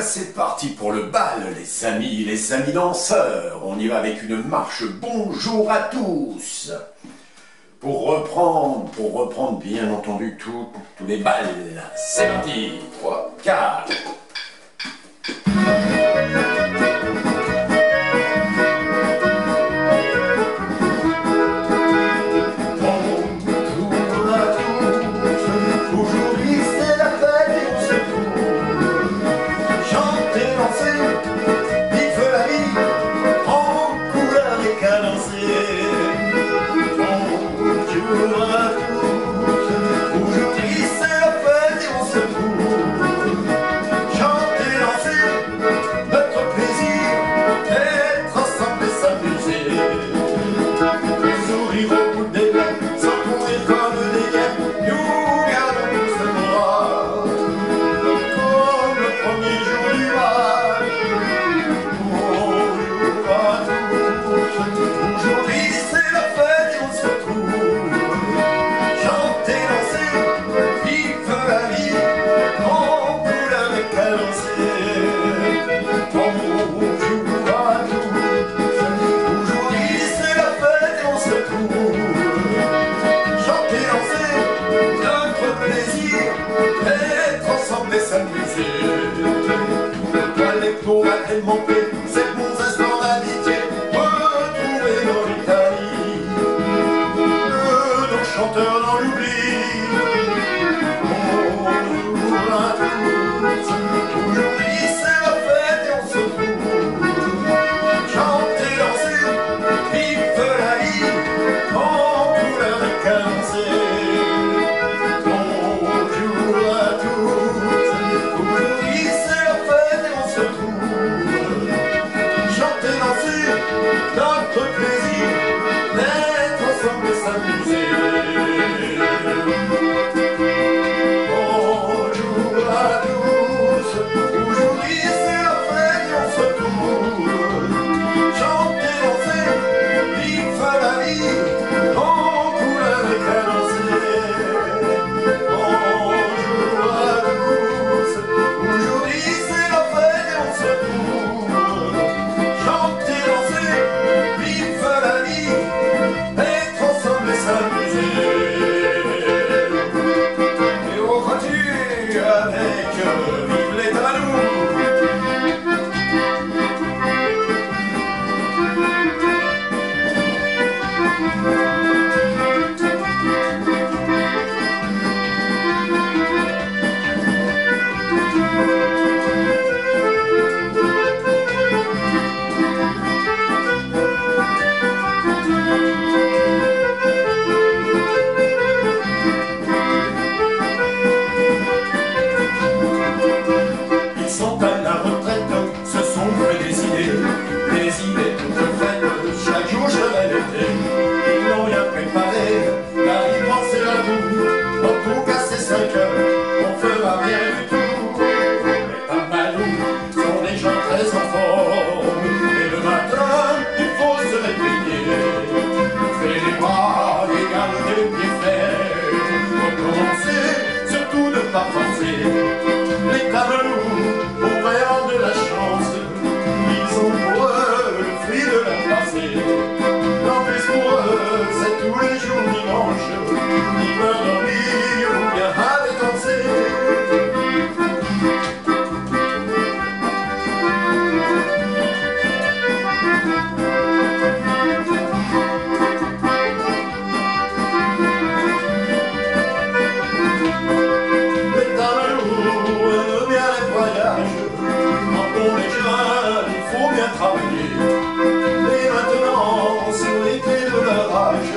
ben c'est parti pour le bal, les amis danseurs. On y va avec une marche bonjour à tous. Pour reprendre bien entendu tous les bals. C'est parti, 3, 4. C'est mon instant d'amitié, retrouver dans l'Italie, nos chanteurs dans l'oubli. Bonjour à tous, aujourd'hui c'est la fête et on se trouve. Chanter, danser, vivre la vie, en couleur et cadencée. Bonjour à tous, aujourd'hui c'est la fête et on se trouve. Notre plaisir d'être ensemble et s'amuser. Bonjour à tous, aujourd'hui c'est la fête et on se trouve. Chanter, danser, vivre la vie, en couleur et cadencée. Bonjour à tous, aujourd'hui c'est la fête et on se trouve. Chanter, danser, vive la vie, être ensemble et s'amuser. Et au voiture avec vive les talons. Les tableaux, au rayon de la chance, ils ont pour eux le fruit de leur passé. En plus pour eux, c'est tous les jours dimanche, ils peuvent dormir ou bien aller danser. Et maintenant, sur les clés de leur âge,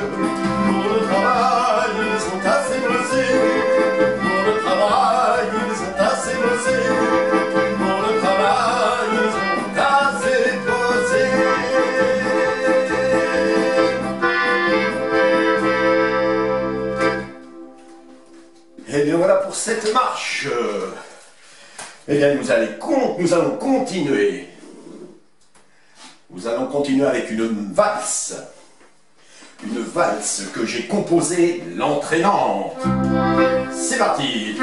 pour le travail, ils sont assez bossés. Pour le travail, ils sont assez bossés. Pour le travail, ils sont assez bossés. Et bien voilà pour cette marche. Eh bien nous allons continuer. Nous allons continuer avec une valse. Une valse que j'ai composée l'entraînante. C'est parti.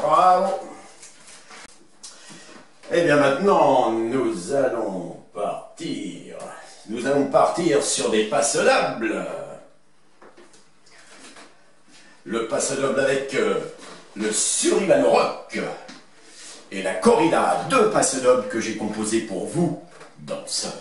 Bravo. Eh bien maintenant, nous allons partir. Nous allons partir sur des passes-doubles. Le passe-double avec le Survival Rock et la corrida, 2 passes-doubles que j'ai composés pour vous, danseurs.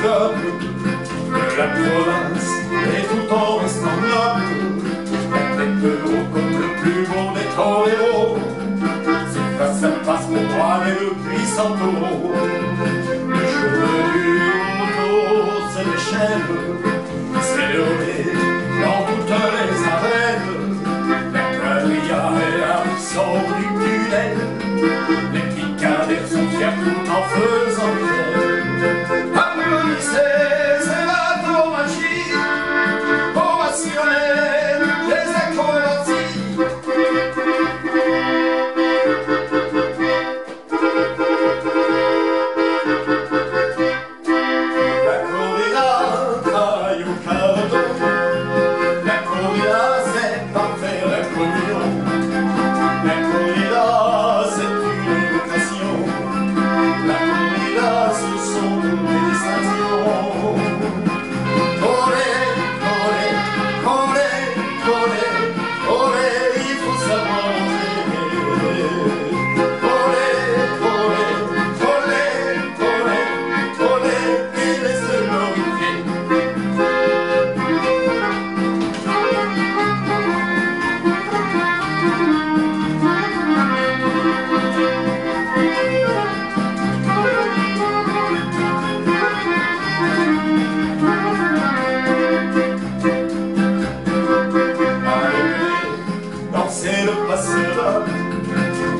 De la province et tout en restant noble, la tête haut comme le plus beau des toreros. C'est face à face pour braver le puissant taureau. Le chevelu autour, c'est l'échelle, c'est le nez dans toutes les arènes. La quadrilla et la sort du tunnel, les picadères sont fiers tout en faisant misère. Applaudissez!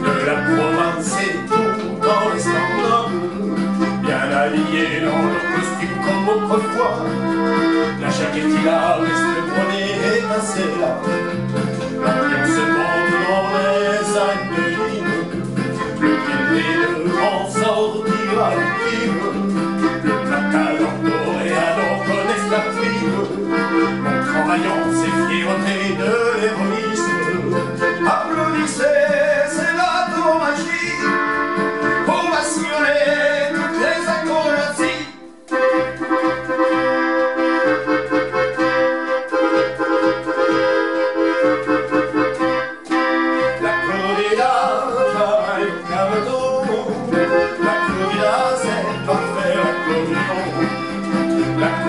De la province et tout dans les standards, bien habillés dans leur costume comme autrefois. La jaquette reste brodée et pincée là. L'ambiance monte dans les arènes de Nîmes. Le pied de grand sortira du crime. Le placard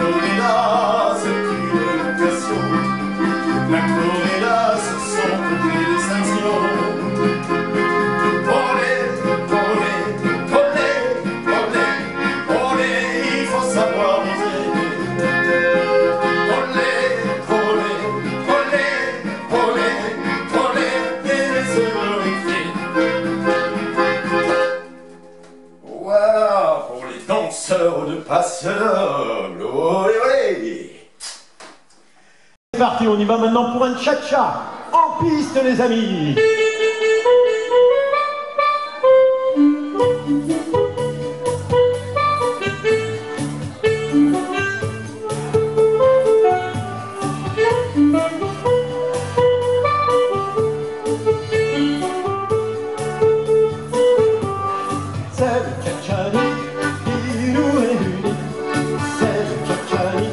corrida, c'est une vocation. La corrida, ce sont toutes les stations. Olé, olé, olé, olé, olé, il faut savoir oser. Olé, olé, olé, olé, olé, et les heureux écrits. Waouh, pour les danseurs de passeurs, olé, olé. C'est parti, on y va maintenant pour un cha-cha en piste les amis. C'est le cha-cha-ni qui nous réunit, c'est le cha-cha-ni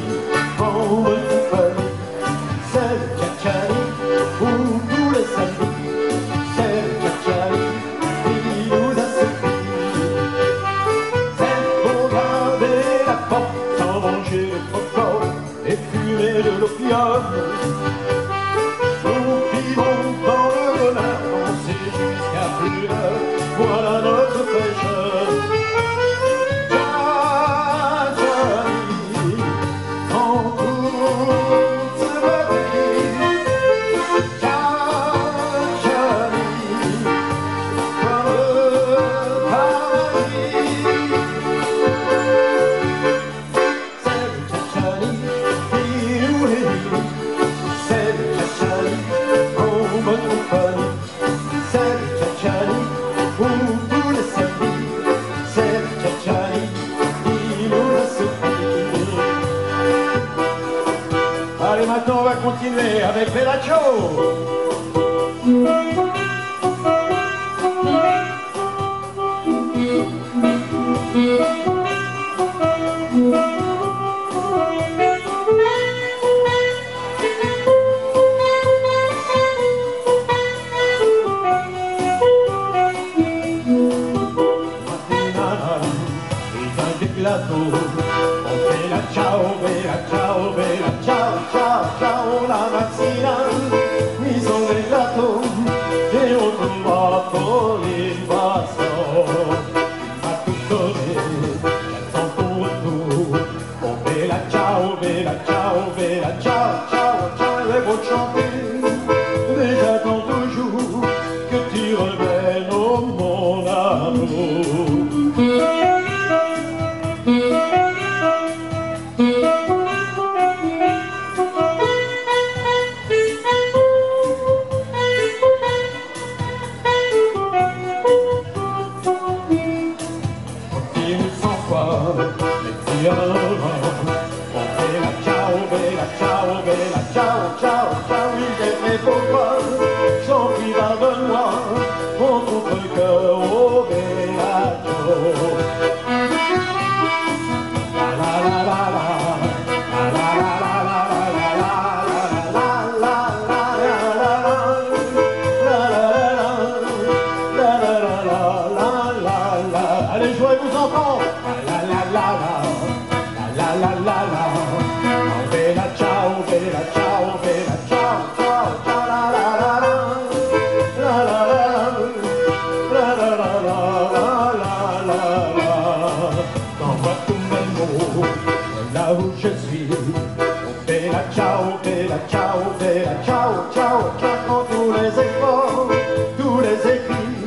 en bonne compagnie. C'est le cha-cha-ni pour tous les samedis, c'est le cha-cha-ni qui nous a séduits. C'est pour garder la porte sans manger le croquant et fumer de l'opium. Nous vivons dans le bonheur, danser jusqu'à plus d'heure, voilà notre pêcheur. Cha-cha-ni, en toute beauté. Cha-cha-ni, comme le paradis. C'est le cha-cha-ni qui nous réunit, c'est le cha-cha-ni en bonne compagnie. C'est le cha-cha-ni pour tous les samedis, c'est le cha-cha-ni qui nous a séduits. Allez, maintenant on va continuer avec Bella Ciao. On fait la ciao, bella ciao, bella ciao, ciao, ciao, la mattina mi sono svegliato e ho trovato l'invaso. Ma tutto bene, c'è pour tout. Oh bella ciao, bella ciao, bella ciao, ciao, ciao, et vous chantez, mais j'attends toujours que tu reviennes, oh mon amour. On fait la ciao, bella ciao, bella ciao, ciao, ciao, il est pourquoi j'en prie pardonne-moi, mon contre-cœur, oh bella ciao. La la la la la, la la la la la la la la la. Allez, jouez vos enfants. La la la la. La la la la, oh, bella ciao, bella ciao, bella ciao, ciao, ciao, la la la la, la la la la, la la la la la la. T'envoies tous mes mots, là où je suis. Oh, bella ciao, bella ciao, bella ciao, ciao, ciao, quand tous les efforts, tous les écrits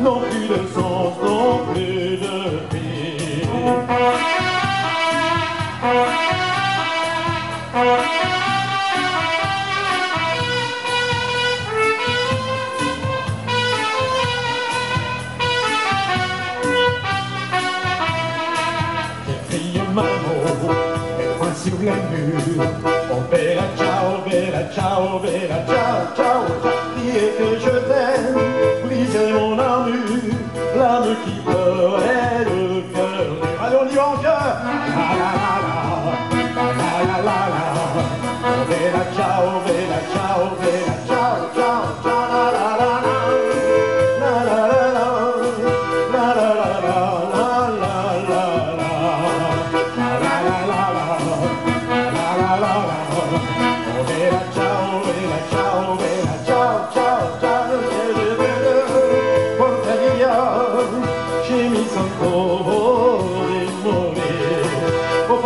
n'ont plus de sens, n'ont plus de vie. J'ai crié ma mot, et point sur les murs. Oh bella ciao, bella ciao, bella ciao, ciao, ciao. Dire que je t'aime, briser mon armure, l'âme qui pleure et le cœur dur. Allez, on y va en cœur. La la la la, la la la la. Oh bella ciao, bella ciao, bella ciao, ciao, ciao, la la la la, la la la la, la la la la, la la la la, la la la la.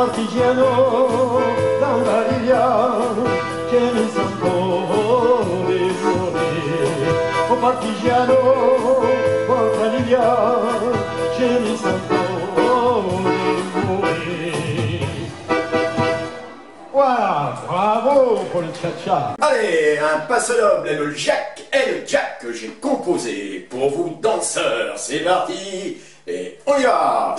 partigiano dalla Libia che mi sento di morire. Oh partigiano, porta Libia che mi sento di morire. Voilà, bravo pour le cha-cha. Allez, un passe-l'homme, le Jack et le Jack que j'ai composé pour vous danseurs. C'est parti et on y va.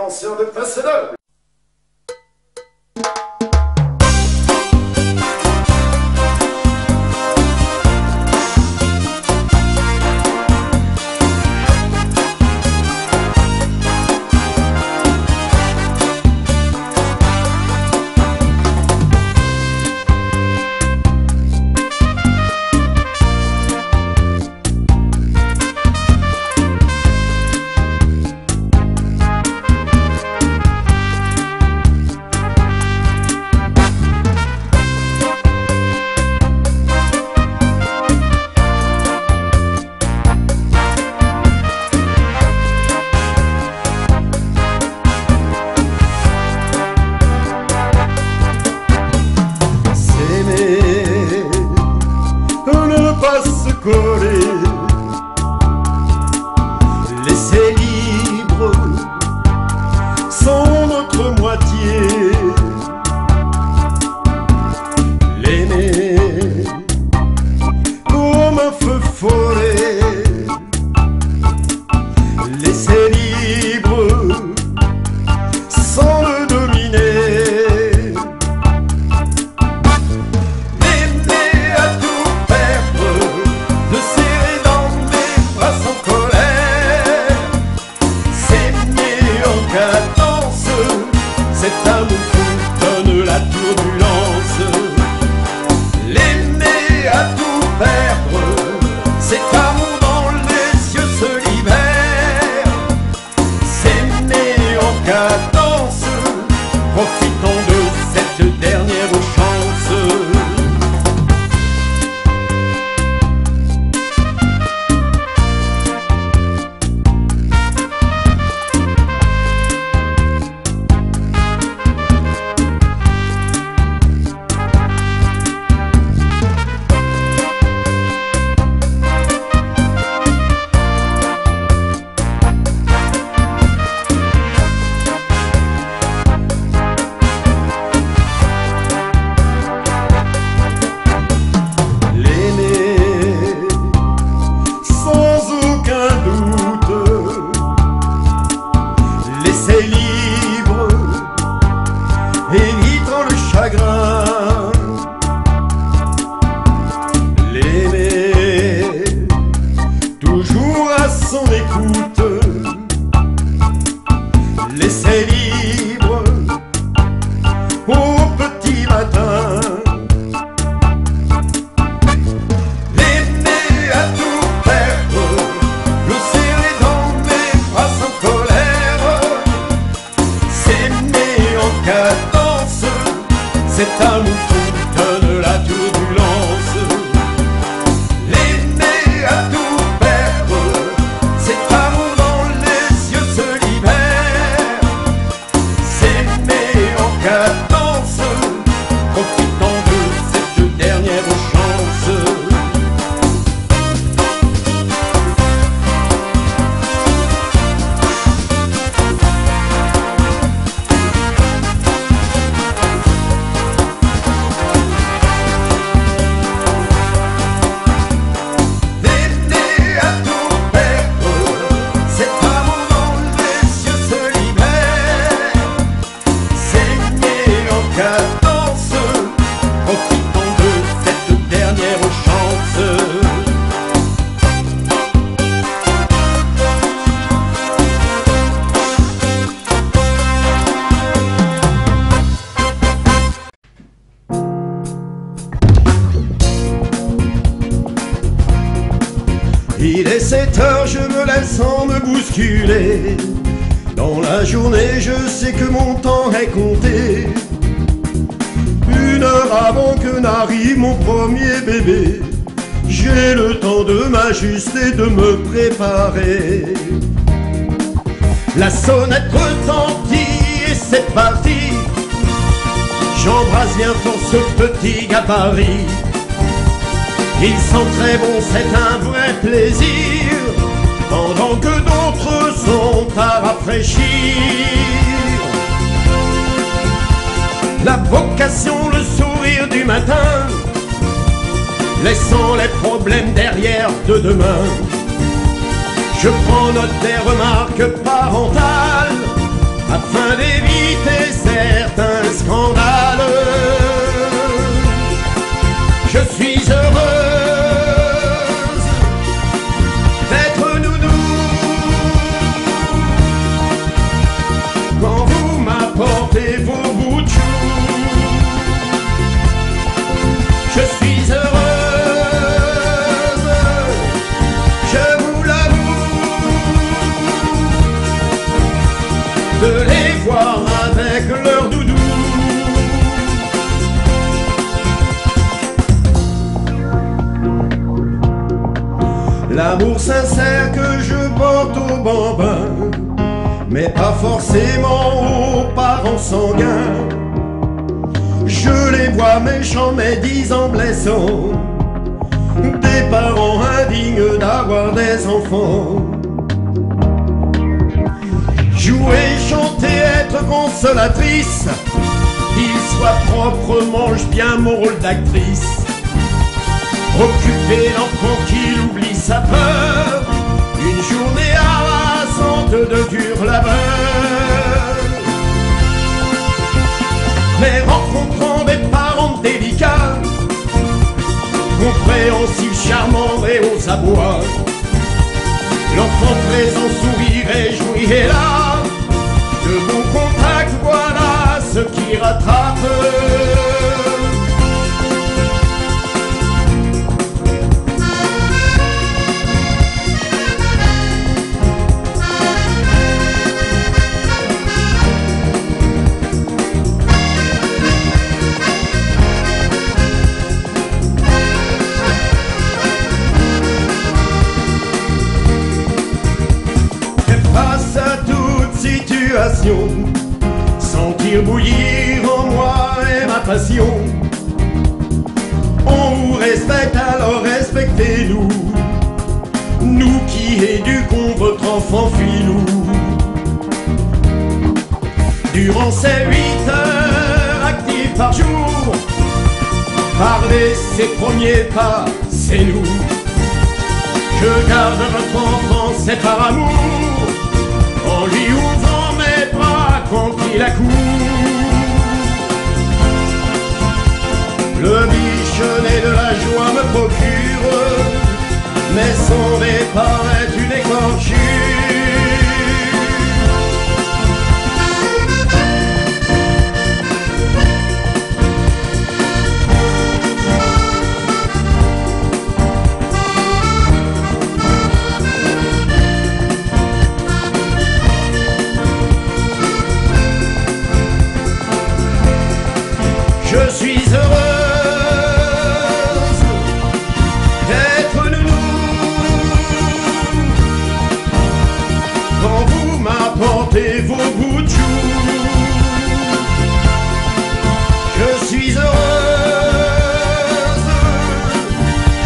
danseurs de passe-l'homme. Laisser libre son autre moitié, l'aimer comme un feu follet, laisser libre sans le dominer, cet amour dans les yeux se libère, s'aimer en cadence, profitant de cette dernière chance. Évitant le chagrin, l'aimer, toujours à son écoute, laisser libre au petit matin, l'aimer à tout perdre, le serrer dans mes bras sans colère, s'aimer en cadence, cet amour fou donne la turbulence. L'aimer à tout perdre, cet amour dans les yeux se libère, s'aimer en cadence, profitant de cette dernière chance. Profitant de cette dernière chance. Il est 7 heures, je me lève sans me bousculer. Dans la journée, je sais que mon temps est compté. 1 heure avant que n'arrive mon premier bébé, j'ai le temps de m'ajuster, de me préparer. La sonnette retentit et c'est parti. J'embrasse bien fort ce petit gabarit. Il sent très bon, c'est un vrai plaisir, pendant que d'autres sont à rafraîchir. La vocation, le sourire du matin, laissant les problèmes derrière de demain. Je prends note des remarques parentales, afin d'éviter certains scandales. Je suis heureuse d'être nounou quand vous m'apportez vos bouts de chou. Je suis heureuse, je vous l'avoue, de les voir avec leur doudou. L'amour sincère que je porte aux bambins, mais pas forcément aux parents sanguins. Je les vois méchants mais disant blessants, des parents indignes d'avoir des enfants. Jouer, chanter, être consolatrice, qu'il soit propre, mange bien mon rôle d'actrice. Occuper l'enfant qui oublie sa peur, une journée harassante de dur labeur. Mais rencontrant des parents délicats, compréhensifs, charmants et aux abois, l'enfant présent sourit, réjoui et là, de bon contact, voilà ce qui rattrape. nation. On vous respecte, alors respectez-nous. Nous qui éduquons votre enfant filou. Durant ces 8 heures actives par jour, parler ses premiers pas, c'est nous. Je garde votre enfant, c'est par amour, en lui ouvrant mes bras quand il accourt. Le bichonnet de la joie me procure, mais son départ est une écorchure. Je suis heureuse d'être nounou quand vous m'apportez vos bouts de chou. Je suis heureuse,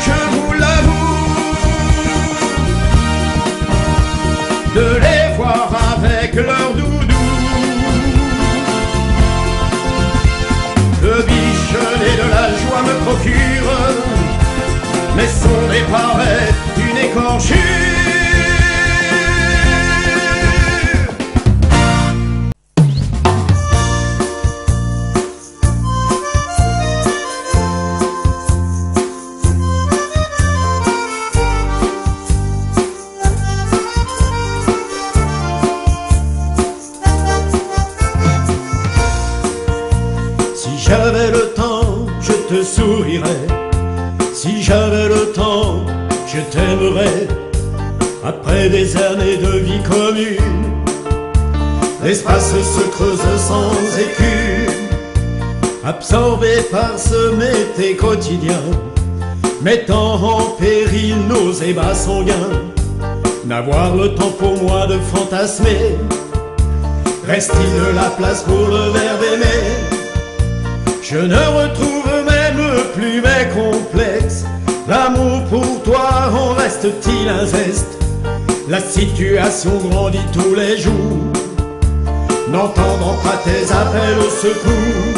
je vous l'avoue, de les voir avec leur doudou. Le bichonnet de la joie me procure, mais son départ est une écorchure. Si j'avais le temps, je te sourirais. Si j'avais le temps, je t'aimerais. Après des années de vie commune, l'espace se creuse sans écume, absorbé par ce métier quotidien, mettant en péril nos ébats sanguins. N'avoir le temps pour moi de fantasmer, reste-t-il de la place pour le verbe aimer? Je ne retrouve même plus mes complexes. L'amour pour toi en reste-t-il un zeste? La situation grandit tous les jours, n'entendant pas tes appels au secours.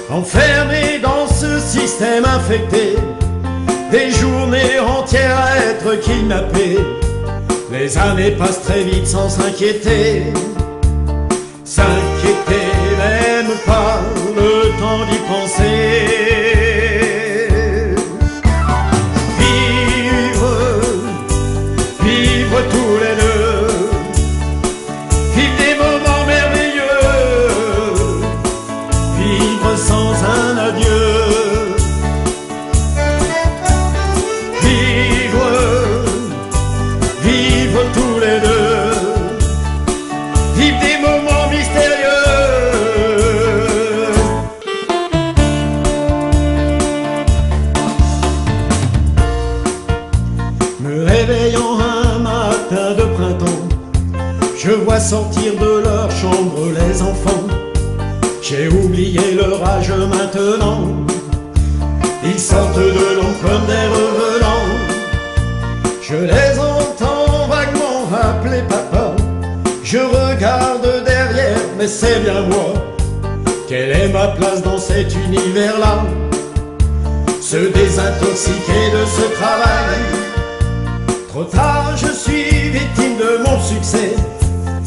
Enfermé dans ce système infecté, des journées entières à être kidnappé. Les années passent très vite sans s'inquiéter. S'inquiéter même pas le temps d'y penser. Vivre, vivre tous les deux, vivre des moments merveilleux, vivre sans un adieu. Vivre, vivre tous les deux, vivre des moments mystérieux. Me réveillant un matin de printemps, je vois sortir de leur chambre les enfants. J'ai oublié leur âge maintenant, ils sortent de l'ombre comme des revenants. Je les entends vaguement appeler papa. Je regarde derrière, mais c'est bien moi. Quelle est ma place dans cet univers-là? Se désintoxiquer de ce travail. Trop tard, je suis victime de mon succès.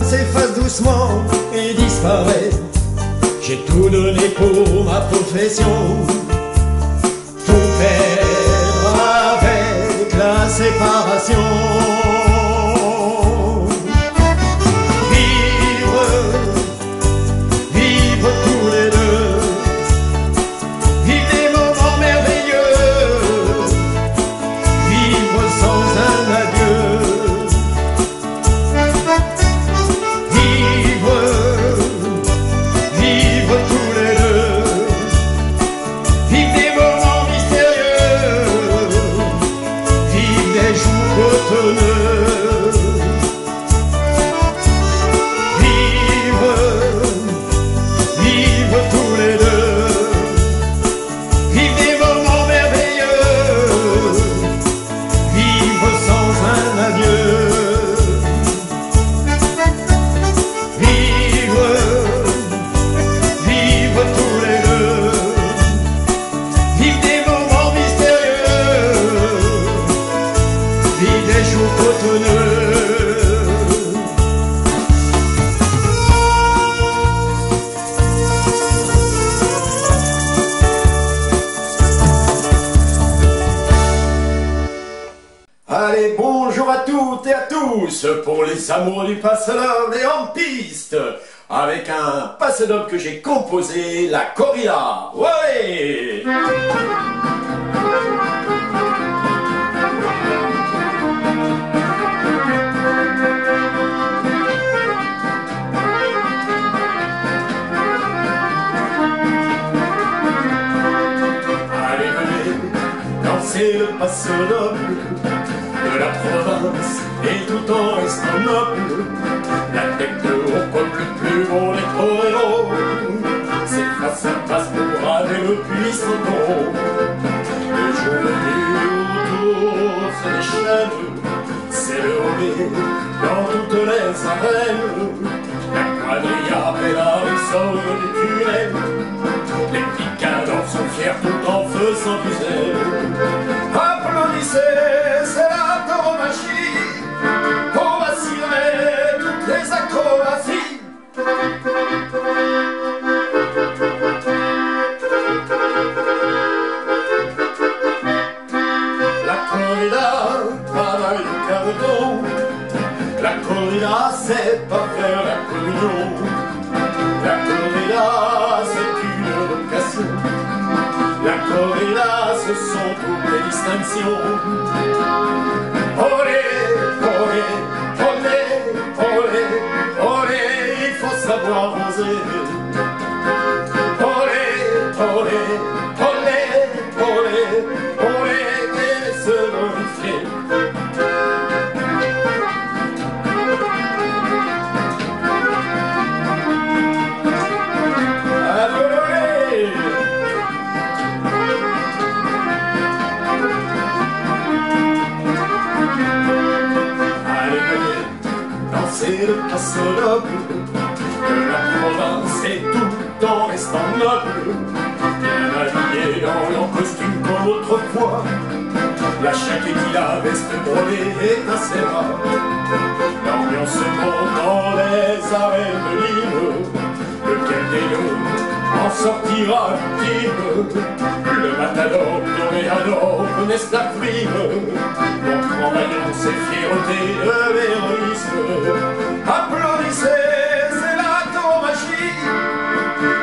S'efface doucement et disparaît. J'ai tout donné pour ma profession. Tout perdre avec la séparation. Vivre, vivre tous les deux, vivre des moments merveilleux, vivre sans un adieu. Vivre, vivre tous les deux, toutes et à tous pour les amoureux du passe-doble et en piste avec un passe-doble que j'ai composé, la corrida. Ouais! Allez, venez danser le passe-doble de la province et tout en restant noble. La tête au peuple le plus beau des toreros, c'est face à face pour braver le puissant taureau. Le jour venu autour se déchaîne, c'est le relais dans toutes les arènes. La quadrilla pédale sort du tunnel, les picadors sont fiers tout en faisant du zèle. Applaudissez, c'est la tauromachie, ovationner toutes les acrobaties. La corrida travaille du carton, la corrida c'est pas faire la communion. La corrida c'est une vocation, la corrida ce sont toutes les distinctions. Olé, olé, olé, olé, olé, il faut savoir oser. Olé, olé, olé, olé, olé, et se glorifier. C'est le passe-doble de la province et tout en restant noble. Bien habillé en costume comme autrefois, la chaquette et la veste brodée étincellera. L'ambiance monte dans les arènes de Lille, lequel des deux en sortira victime. Le matador, l'oréador, connaissent la prime, donc en vaillance et fierté de l'héroïsme. Applaudissez, c'est la tauromachie,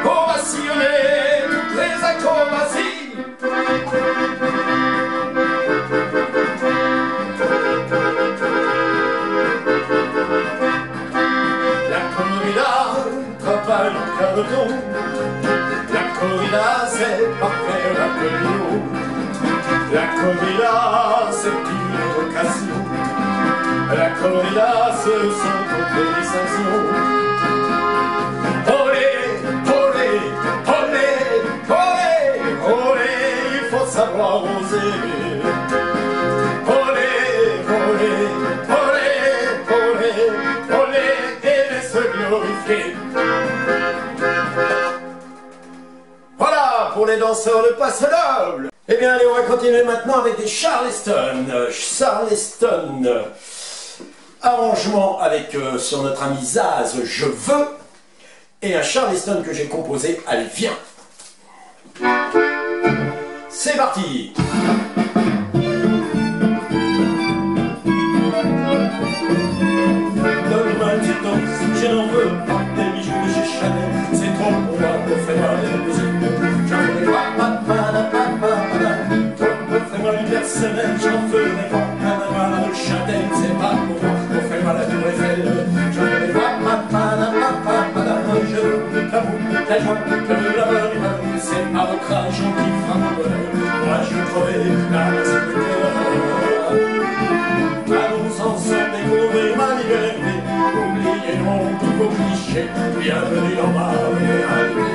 ovationner toutes les acrobaties. La corrida travaille en carton, la corrida c'est pas faire la communion. La corrida c'est une vocation, la corrida ce sont toutes les distinctions. Olé, olé, olé, olé, olé, il faut savoir oser. Olé, olé, olé, olé, olé, et se glorifier. Voilà pour les danseurs de passe-doble. Eh bien allez, on va continuer maintenant avec des Charleston. Charleston, arrangement avec sur notre ami Zaz, Je veux, et un Charleston que j'ai composé, allez viens. C'est parti. Donne-moi une petite danse, je n'en veux pas, des bijoux de chez Chanel, c'est trop pour moi, fais-moi la musique. J'en veux pas, fais-moi une personnelle, j'en ferai pas, un de Châtel, c'est pas pour moi, fais-moi la tour Eiffel. J'en veux pas, je veux l'amour, la joie, la bonne humeur, c'est pas votre argent qui fera mon bonheur, moi je veux trouver la musique de cœur. Allons ensemble découvrir ma liberté, oubliez donc tous vos clichés, bienvenue dans ma réalité.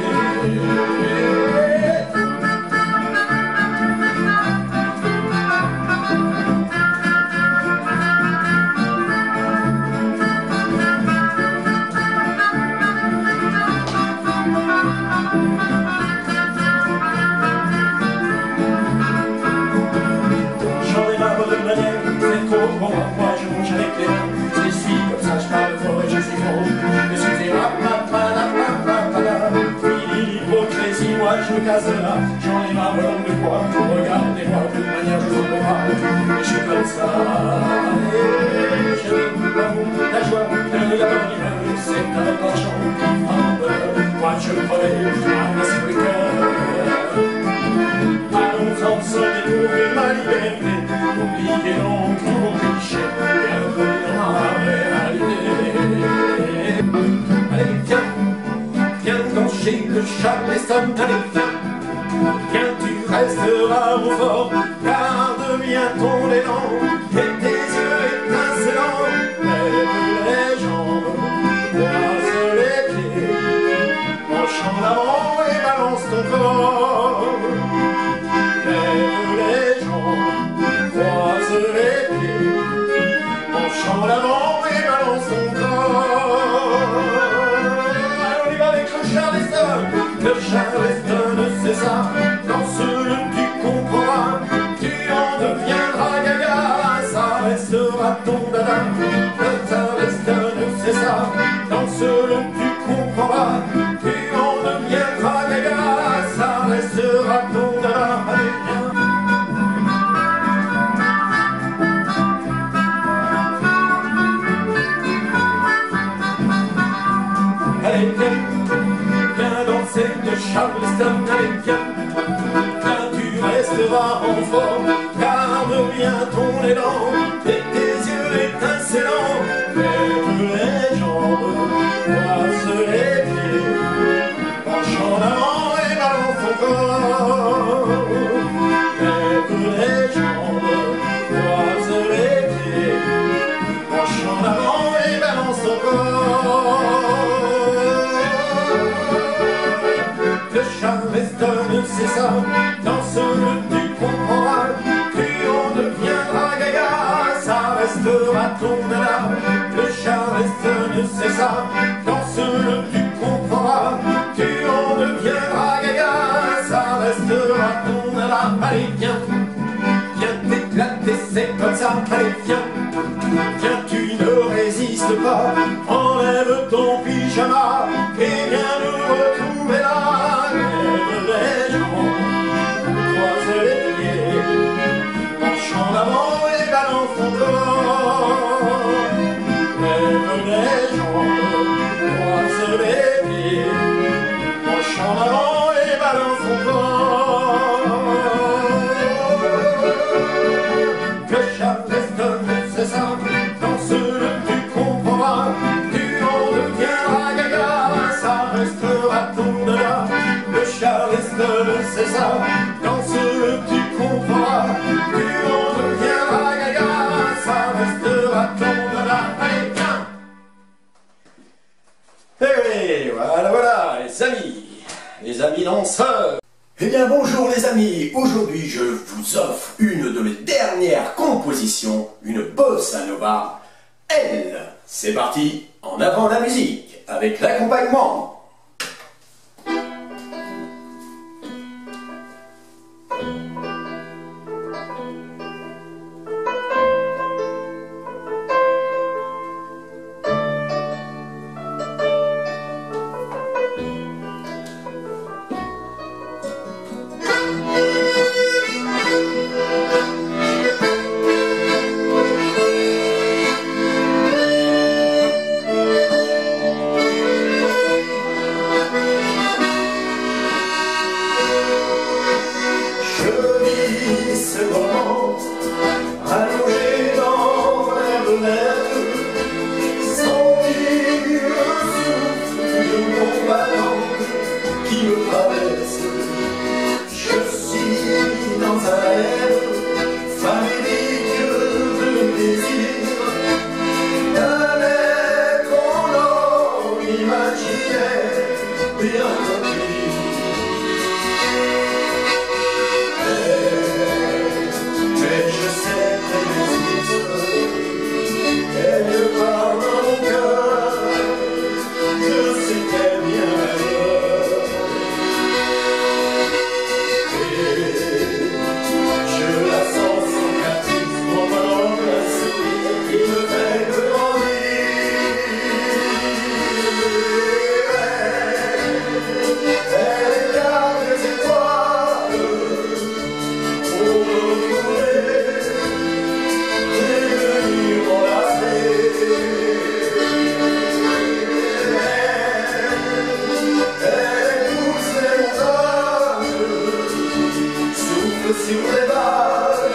J'en ai marre de manière, c'est trop pour moi, moi je mange avec les mains, je suis comme ça, je parle fort et je suis faux, excusez-moi, puis l'hypocrisie, moi je me casse de là, j'en ai marre de l'homme de poids, regardez-moi, de toute manière je ne peux pas, et je suis comme ça. la bonne humeur, c'est un marchand qui frappe. Moi je prenais un assez de cœur. Allons ensemble découvrir ma liberté. Oubliez donc tous vos clichés, bienvenue dans ma réalité. Allez, viens danser le Charleston, allez, viens, tu resteras au fort, garde bien ton élan, et tes yeux étincelants, lève les jambes, croise les pieds, penche en avant et balance ton corps. Lève les jambes, croise les pieds, penche en avant et balance ton corps. Allez, on y va avec le Charleston, c'est ça, danse-le, tu comprendras, tu en deviendras gaga, ça restera ton dada. Le Charleston, c'est ça, danse-le, tu comprendras, tu en deviendras gaga, ça restera ton dada. Allez, viens. Allez, viens danser de Charleston, allez, viens, tu resteras en forme, garde bien ton élan, et tes yeux étincelants, lève les jambes, croise les pieds, penche en avant et balance ton corps. Lève les jambes, croise les pieds, penche en avant et balance ton corps. Le Charleston, c'est ça, danse-le, tu comprendras, tu en deviendras gaga, ça restera ton dada. Le Charleston, c'est ça, danse-le, tu comprendras, tu en deviendras gaga, ça restera ton dada. Allez, viens t'éclater, c'est comme ça, allez, viens, tu ne résistes pas, enlève ton pyjama, et viens nous retrouver là. Lève les jambes, croise les pieds, penche en avant et balance ton corps. Lève les jambes, croise les pieds, penche en avant et balance ton corps. Le Charleston, c'est ça, danse-le, tu comprendras, tu en deviendras gaga, ça restera ton dada. Le Charleston, c'est ça, danse-le, tu comprendras, tu en deviendras gaga, ça restera ton dada. Allez, viens. Et voilà, les amis danseurs. Eh bien bonjour les amis, aujourd'hui je vous offre une de mes dernières compositions, une bossa nova. Elle, c'est parti, en avant la musique, avec l'accompagnement. souffle sur les vagues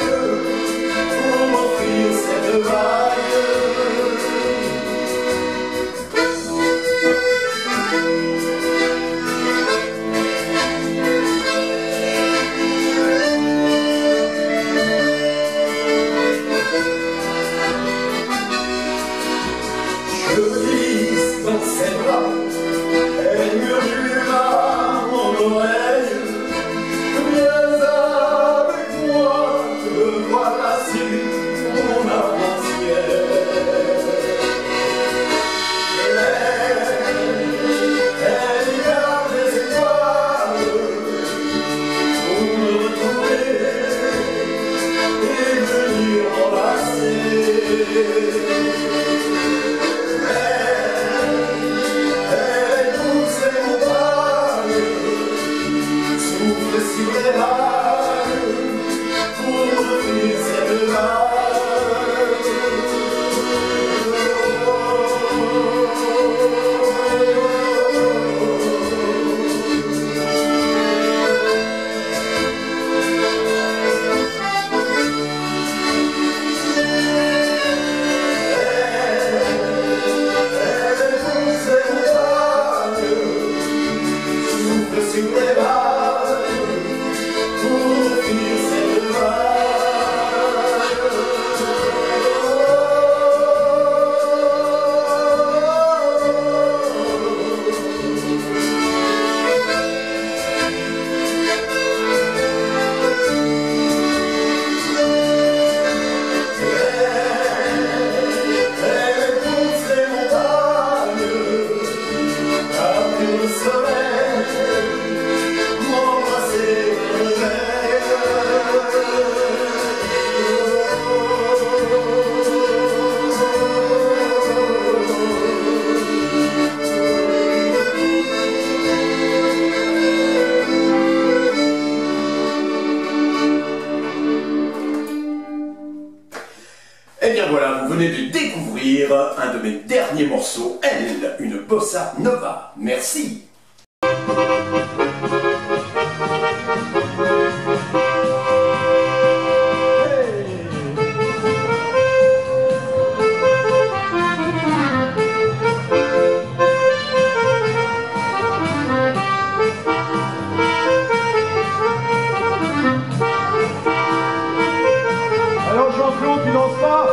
pour m'offrir cette vague. Je glisse dans ses bras, elle murmura mon oreille. Viens avec moi, te voilà sur mon arc-en-ciel. Elle garde les étoiles pour me retrouver et venir m'embrasser. Sur les vagues, pour m'offrir cette vague. Elle est douce et vague, souffle sur les vagues. Eh bien voilà, vous venez de découvrir un de mes derniers morceaux, Elle, une bossa nova. Merci. Alors Jean-Claude, tu danses pas?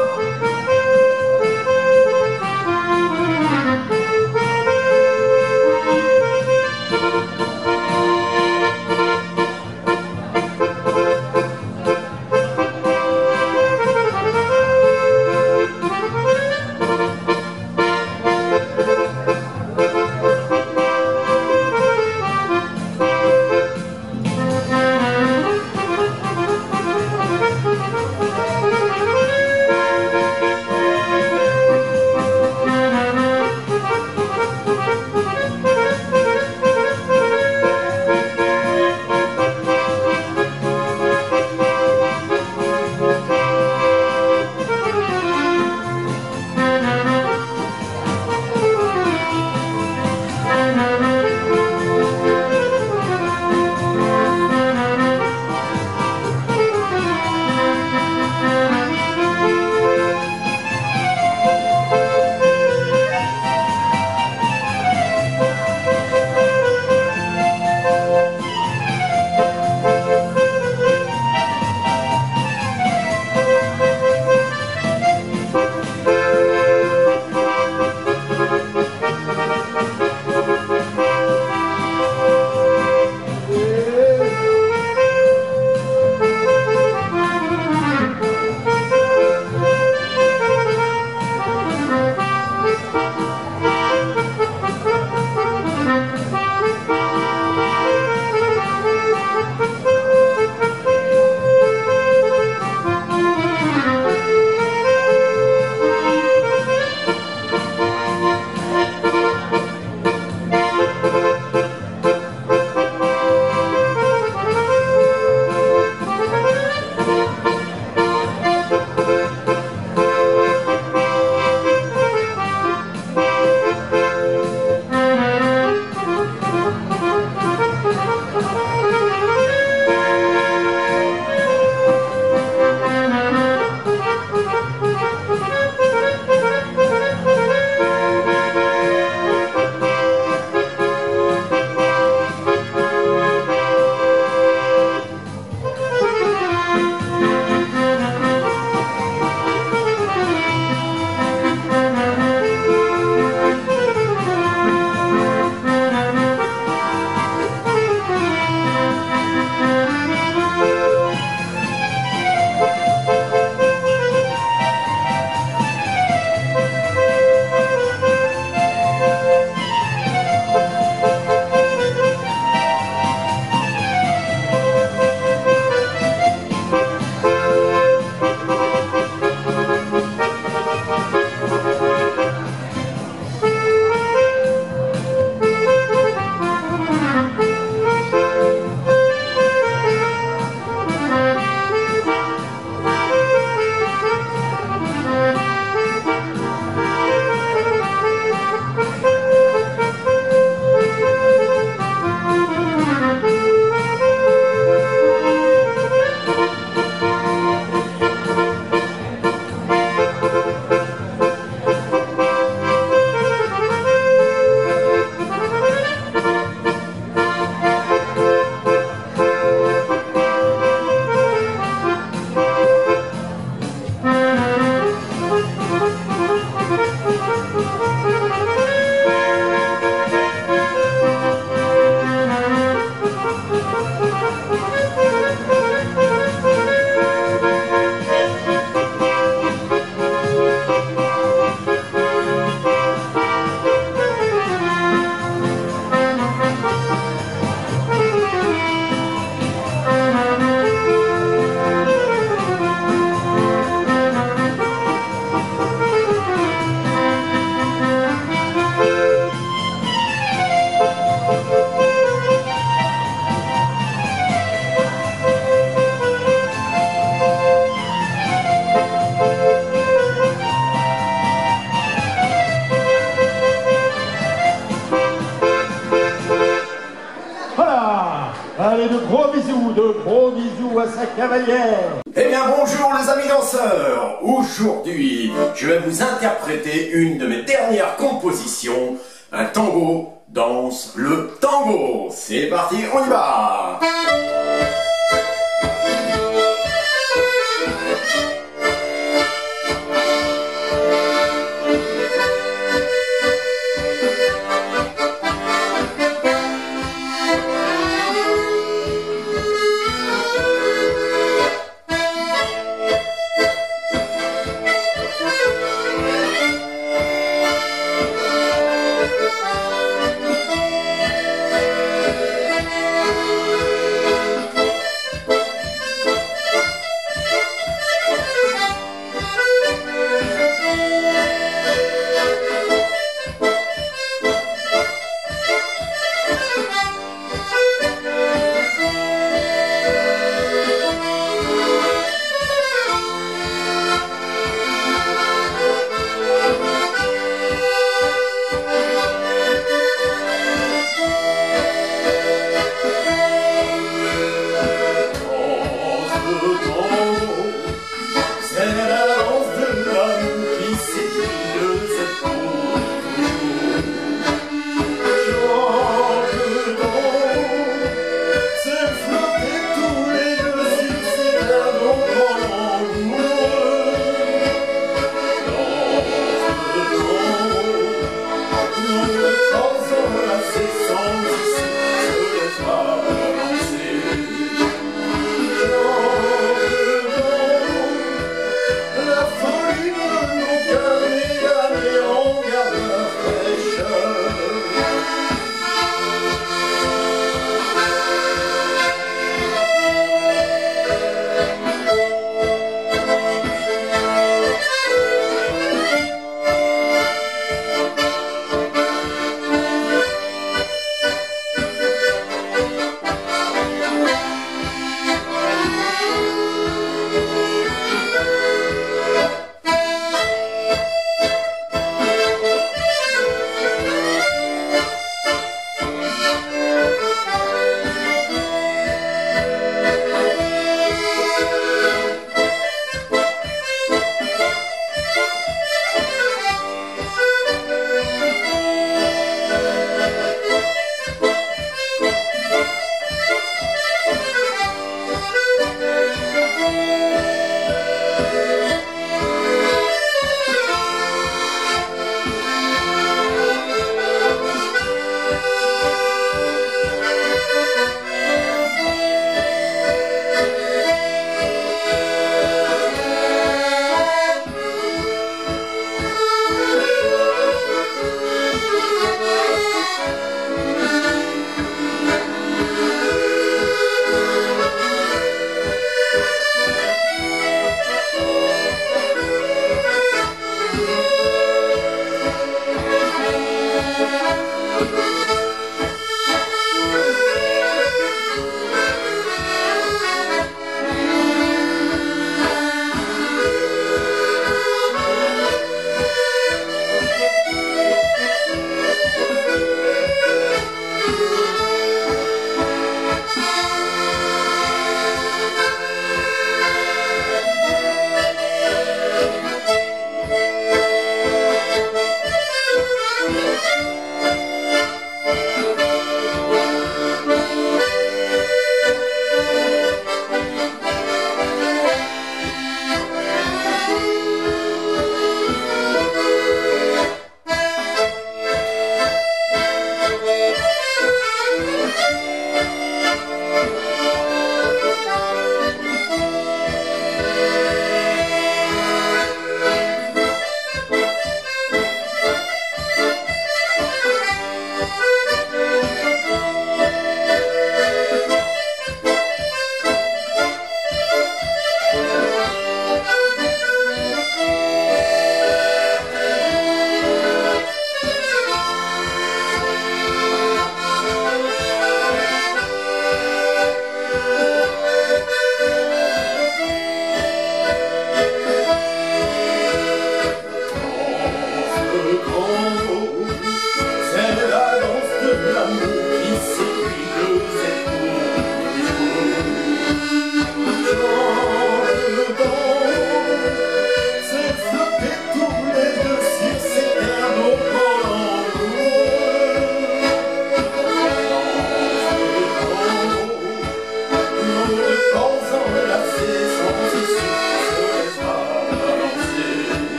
gros bisous à sa cavalière. Eh bien bonjour les amis danseurs. Aujourd'hui, je vais vous interpréter une de mes dernières compositions, un tango danse le tango. C'est parti, on y va.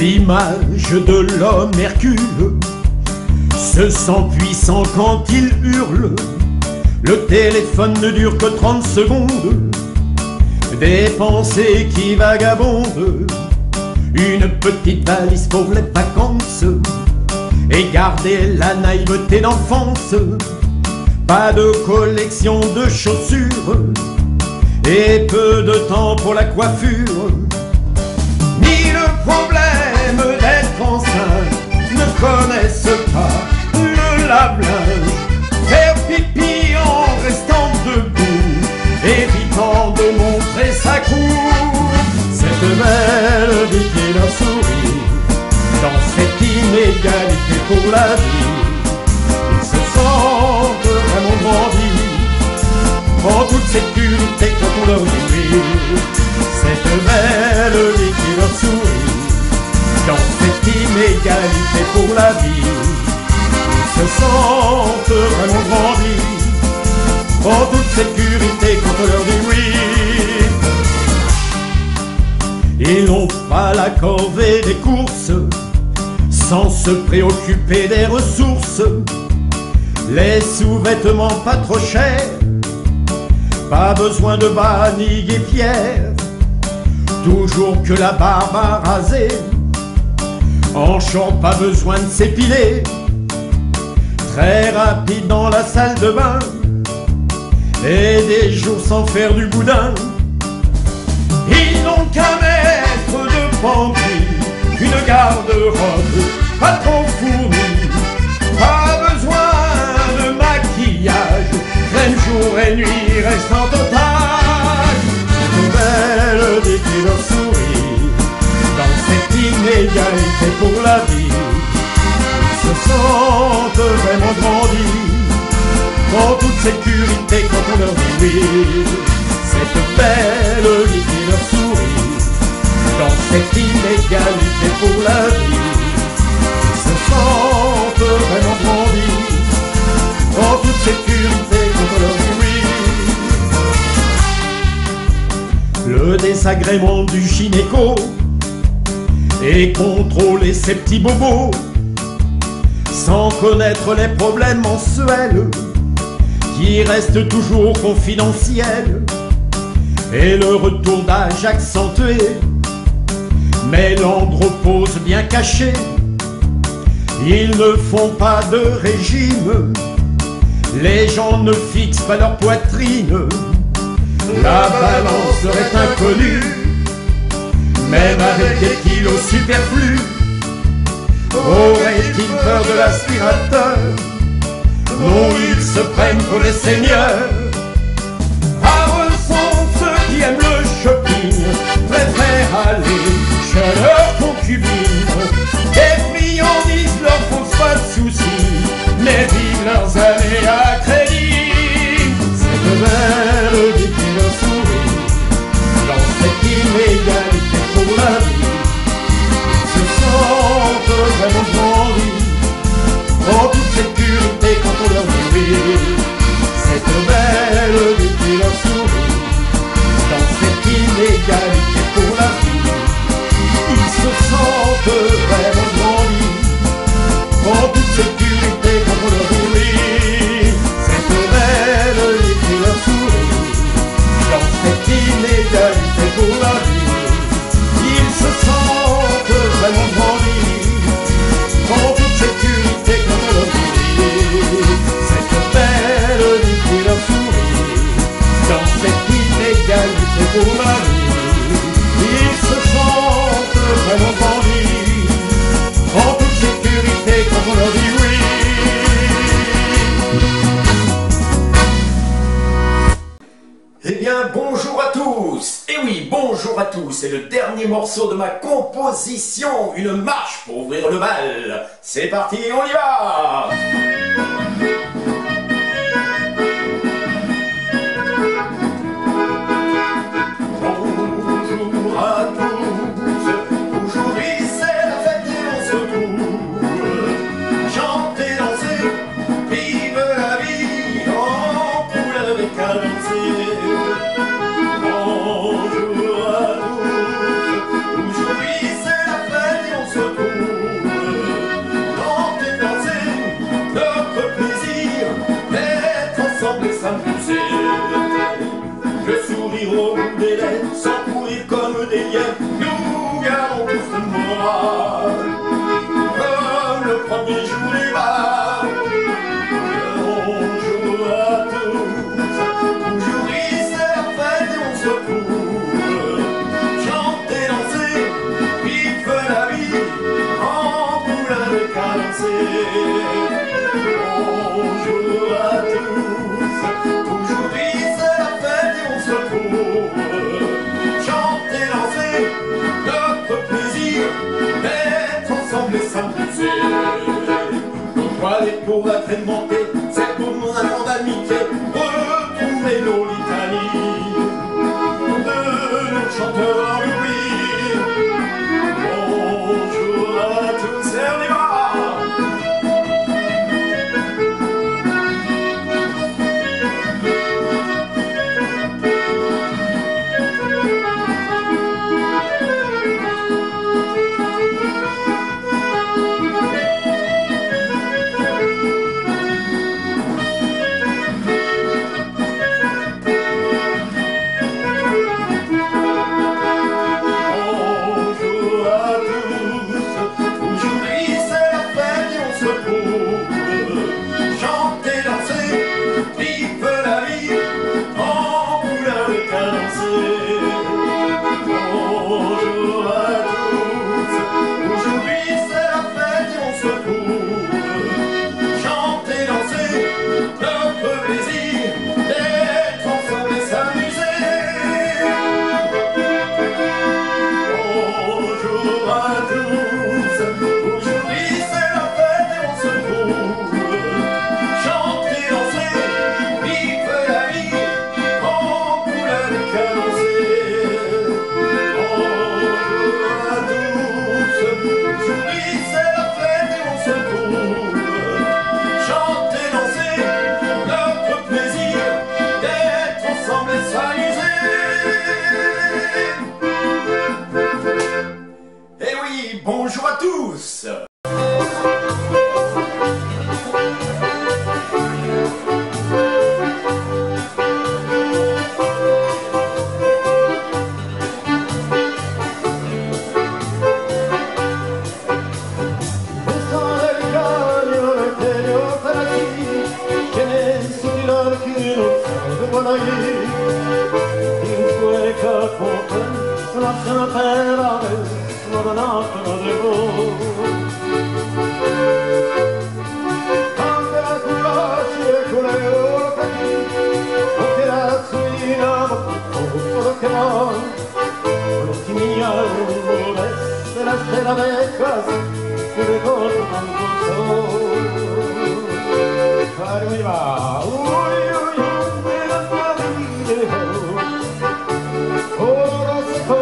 L'image de l'homme Hercule se sent puissant quand il hurle. Le téléphone ne dure que 30 secondes. Des pensées qui vagabondent. Une petite valise pour les vacances et garder la naïveté d'enfance. Pas de collection de chaussures et peu de temps pour la coiffure. Ni le problème d'être enceinte ne connaissent pas le lave-linge. Faire pipi en restant debout, évitant de montrer sa cour. Cette belle vie qui leur sourit dans cette inégalité pour la vie. Ils se sentent vraiment grandis en toute sécurité quand on leur dit oui. Cette belle vie qui leur sourit dans cette inégalité pour la vie. Ils se sentent vraiment grandis en toute sécurité quand on leur dit oui. Ils n'ont pas la corvée des courses sans se préoccuper des ressources. Les sous-vêtements pas trop chers, pas besoin de bas ni guépières. Toujours que la barbe à raser, en chant pas besoin de s'épiler. Très rapide dans la salle de bain et des jours sans faire du boudin. Ils n'ont qu'un mètre de pendu, une garde-robe pas trop fournie. Pas besoin de maquillage, crème jour et nuit reste en total. Une belle vie qui leur sourit dans cette inégalité pour la vie. Ils se sentent vraiment grandis en toute sécurité quand on leur dit oui. Cette belle vie qui leur sourit dans cette inégalité pour la vie. Ils se sentent vraiment grandis en toute sécurité quand on leur dit oui. Le désagrément du gynéco et contrôler ses petits bobos sans connaître les problèmes mensuels qui restent toujours confidentiels. Et le retour d'âge accentué, mais l'andropause bien cachée. Ils ne font pas de régime, les gens ne fixent pas leur poitrine. La balance serait inconnue, même avec des kilos superflus. Auraient-ils peur de l'aspirateur? Non, ils se prennent pour les seigneurs. Qui aiment le shopping préfèrent aller chez leur concubine. Les friandises leur font pas de soucis, mais vivent leurs années à crédit. Cette belle vie qui leur sourit dans cette inégalité pour la vie. Ils se sentent vraiment grandis en toute sécurité quand on leur dit oui. Cette belle vie qui leur sourit dans cette inégalité pour la vie. Ils se sentent vraiment grandis en toute sécurité quand on leur dit oui. Cette belle vie qui leur sourit dans cette inégalité pour la vie. Ils se sentent vraiment grandis en toute sécurité quand on leur dit oui. Cette belle vie qui leur sourit dans cette inégalité pour la vie. Ils se sentent vraiment grandis en toute sécurité quand on leur dit oui. Eh bien, bonjour à tous. Eh oui, bonjour à tous. C'est le dernier morceau de ma composition, une marche pour ouvrir le bal. C'est parti, on y va. Bonjour à tous, aujourd'hui c'est la fête et on se sans courir comme des lièvres, nous gardons tous le moral. Comme le premier jour du bal. Bonjour à tous, aujourd'hui c'est la fête et on se court. Chanter, danser, vivre la vie, en poulain de cadencer. Bonjour à tous, aujourd'hui c'est la fête et on se court. Chanter, danser, notre plaisir d'être ensemble et s'amuser. Aller pour la traîne montée, c'est pour mon amour d'amitié, retrouver nos litanies de nos chanteurs en oubli. Bonjour à tous, et on y va. Bonjour à tous. La becas que le cortan con sol. Arriba, uy, uy, uy, la familia, oro seco,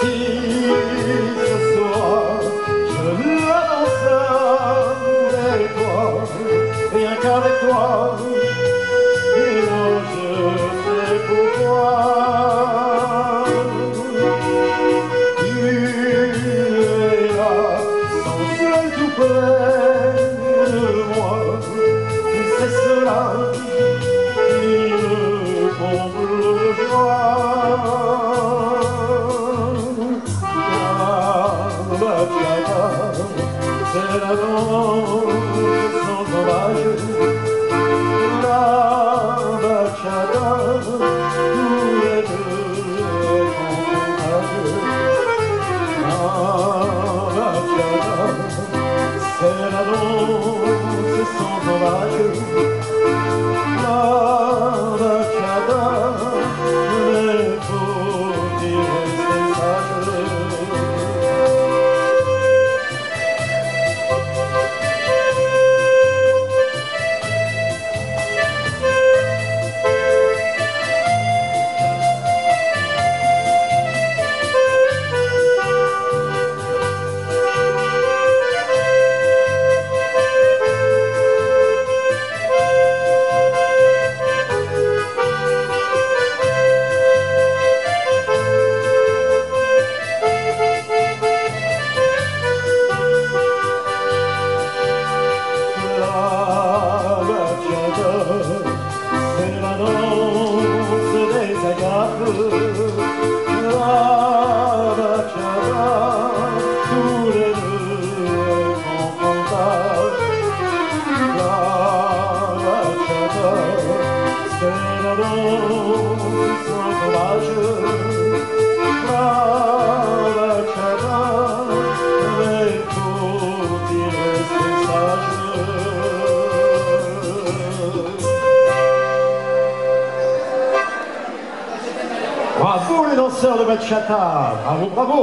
Si ce soir c'est la danse sans sauvage, la bachata, tous les deux contagieux. La bachata, c'est la danse sans sauvage, la bachata, mais faut-il rester sage? C'est la danse des agapes, la bachata, tous les deux en contact. La bachata, c'est la danse sans sauvage, la bachata, mais faut-il rester sage? Bravo les danseurs de bachata, bravo, bravo.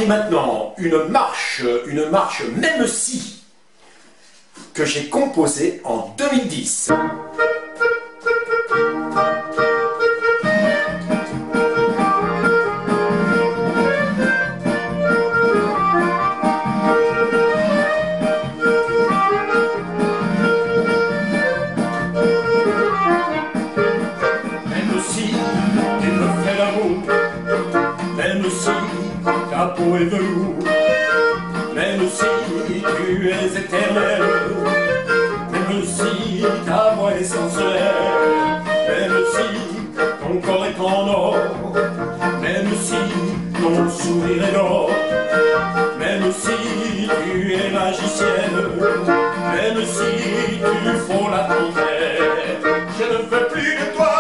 partie maintenant, une marche même si, que j'ai composée en 2010. Même si tu me fais l'amour, même si ta peau est velours, même si tu es éternel, même si ta voix est sensuelle, même si ton corps est en or, même si ton sourire est d'or, même si tu es magicienne, même si tu frôles la tempête, je ne veux plus de toi,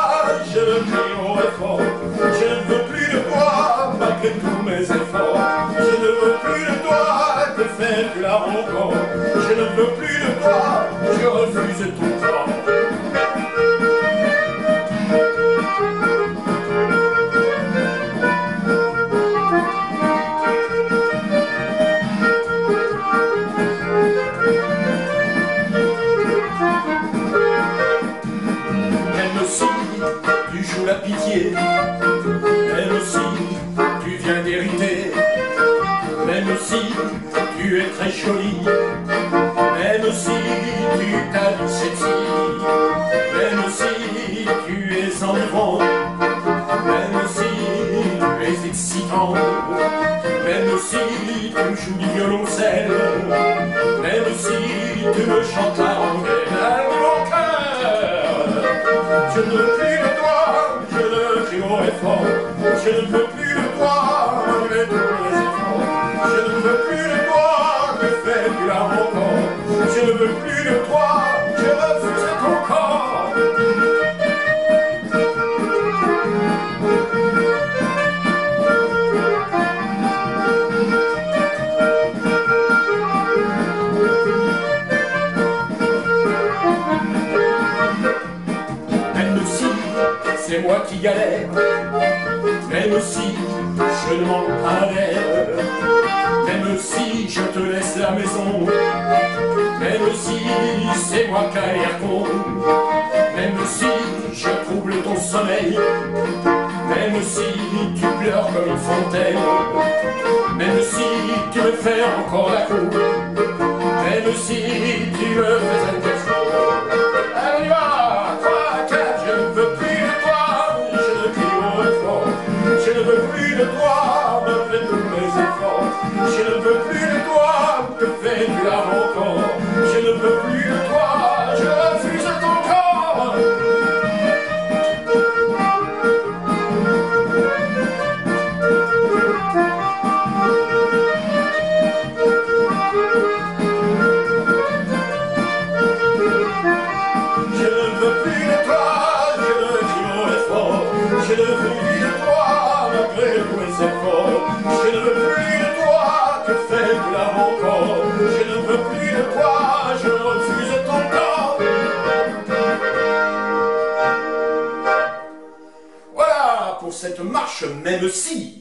je le crie haut et fort, je ne veux plus de toi, malgré tous mes efforts, je ne veux plus de toi, que fais-tu là encore, je ne veux plus de toi, je refuse ton corps. Même si tu joues la pitié, même si tu viens d'hériter, même si tu es très jolie, même si tu t'habilles sexy, même si tu es enivrant, même si tu es excitant, même si tu me joues du violoncelle, même si tu me chantes la rengaine, mon cœur, je ne veux plus de toi, je le crie haut et fort, je ne veux plus de toi, malgré tous mes efforts, je ne veux plus de toi, que fais-tu là encore, je ne veux plus de toi, je refuse ton corps. Même si c'est moi qui galère, même si je ne manque pas d'air, même si je te laisse la maison, même si c'est moi qui ai l'air con, même si je trouble ton sommeil, même si tu pleures comme une fontaine, même si tu me fais encore la cour, même si tu me fais un texto. Allez, on y va, 3, 4, je ne veux plus de toi, je ne crie haut et fort, je ne veux plus de toi, malgré tous mes efforts, je ne veux plus de toi, que fais-tu là encore, je ne veux plus de toi, je refuse ton corps. Je ne veux plus de toi, je le crie haut et fort, je ne veux plus de toi, malgré tous mes efforts, je ne veux plus de toi, que fais-tu là encore, je ne veux plus de toi, je refuse ton corps. Voilà pour cette marche même si.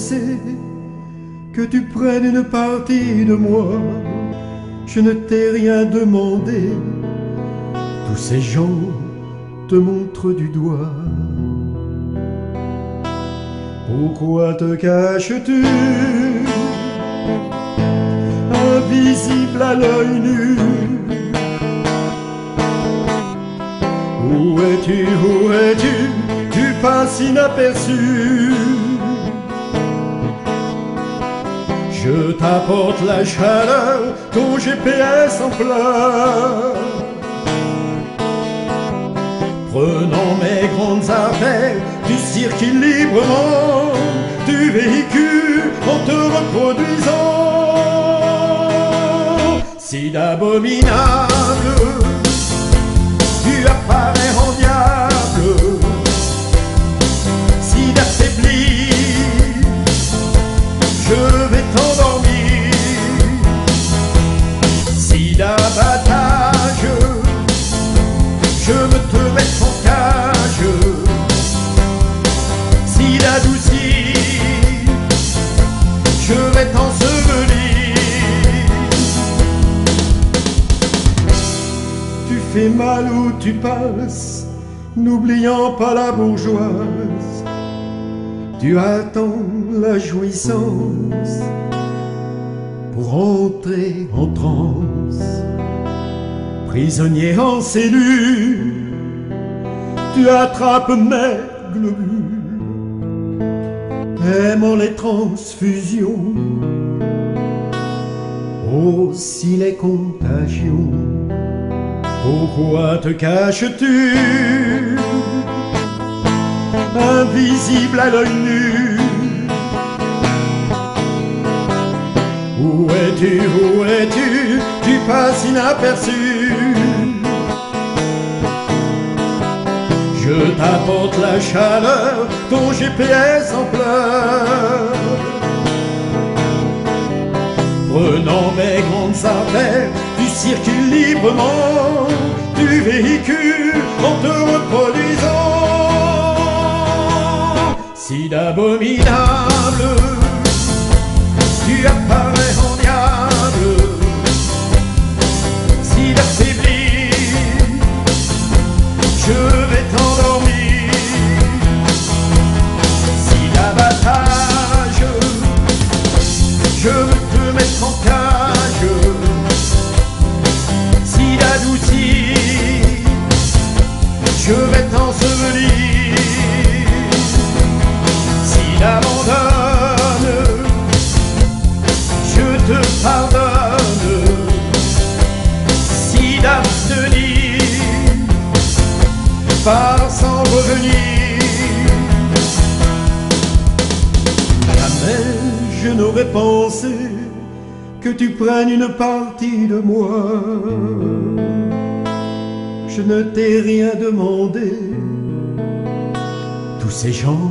penser que tu prennes une partie de moi. Je ne t'ai rien demandé. Tous ces gens te montrent du doigt. Pourquoi te caches-tu, invisible à l'œil nu? Où es-tu, où es-tu? Tu passes inaperçu. Je t'apporte la chaleur, ton GPS en plein. Prenant mes grandes artères, tu circules librement, tu véhicules en te reproduisant. Si d'abominable, tu apparais en diable. Si d'affaibli, je vais t'endormir. Si d'abattage, je veux te mettre en cage. Si d'adouci, je vais t'ensevelir. Tu fais mal où tu passes, n'oubliant pas la bourgeoise. Tu attends la jouissance pour entrer en transe. Prisonnier en cellule, tu attrapes mes globules, aimant les transfusions, aussi les contagions. Pourquoi te caches-tu, invisible à l'œil nu? Où es-tu, où es-tu? Tu passes inaperçu. Je t'apporte la chaleur, ton GPS en plein. Prenant mes grandes artères, tu circules librement, tu véhicules en te reproduisant. Si d'abominable, tu apparais en diable. Si d'affaibli, je vais t'endormir. Si d'abattage, je veux te mettre en cage. Si d'adouci, je vais t'ensevelir. Si d'abandonne, je te pardonne. Si d'abstenir, pars sans revenir. Jamais je n'aurais pensé que tu prennes une partie de moi. Je ne t'ai rien demandé. Tous ces gens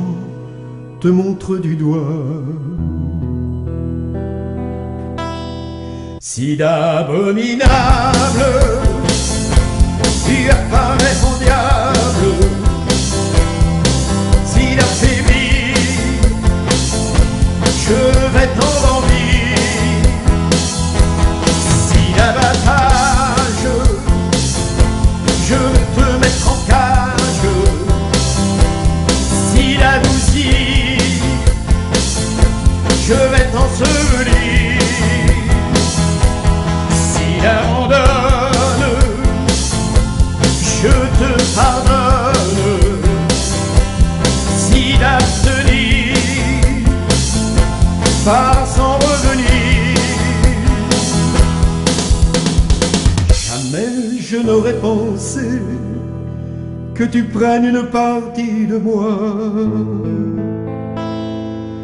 te montrent du doigt. Si d'abominable, tu apparais en diable. Si d'affaibli, je vais t'endormir. Si d'abattage, je veux te mettre en cage. Si d'adouci, je vais t'ensevelir. Si d'abandonne, je te pardonne. Si d'abstenir, pars sans revenir. Jamais je n'aurais pensé que tu prennes une partie de moi.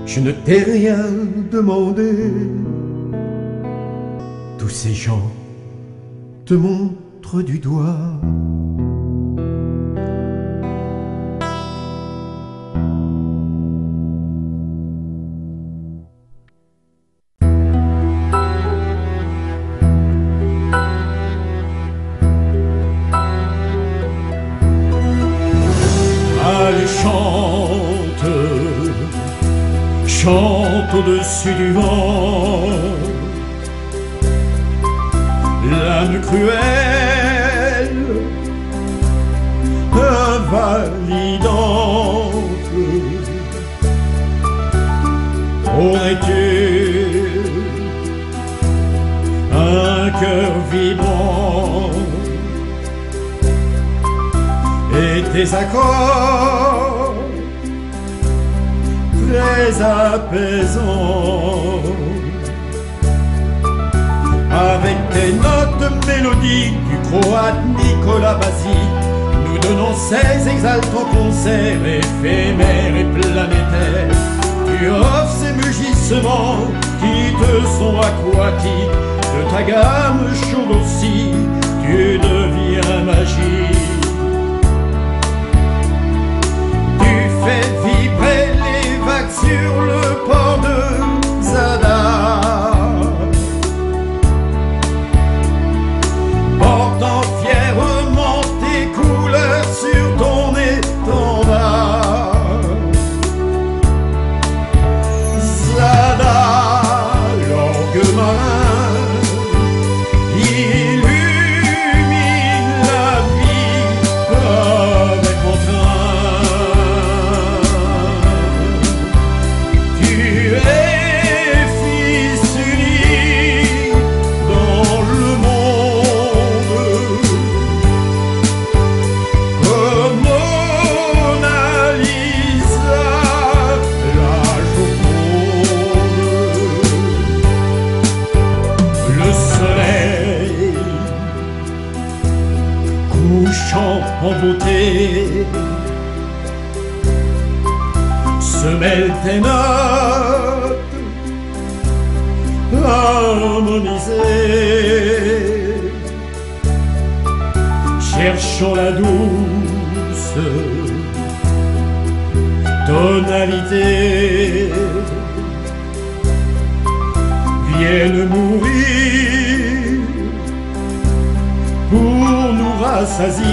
Je ne t'ai rien demandé. Tous ces gens te montrent du doigt. Allez, chante, chante. au-dessus du vent. L'âme cruelle, invalidante, aurais-tu un cœur vibrant et tes accords très apaisants, avec tes notes mélodiques du croate Nicolas Bassi, nous donnons ces exaltants concerts éphémères et planétaires. Tu offres ces mugissements qui te sont aquatiques, de ta gamme chaude aussi, tu deviens magique. Tu fais vibrer les vagues sur le port de Zadar, portant fièrement tes couleurs sur ton étendard. Zadar, l'orgue marin, illumine la vie avec entrain. Tu es fils unique dans le monde, comme Mona Lisa, la Joconde. Le soleil couchant en beauté se mêle tes notes harmonisées, cherchant la douce tonalité, viennent mourir pour nous rassasier.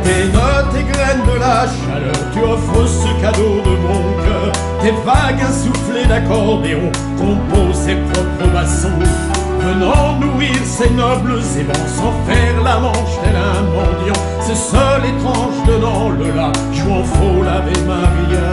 Tes notes et graines de la chaleur, tu offres ce cadeau de mon cœur. Tes vagues insufflées d'accordéon composent ses propres bassons, venant nourrir ces nobles ébans sans faire la manche tel un mendiant. Ce sol étrange donnant le la, jouant faux l'Ave Maria.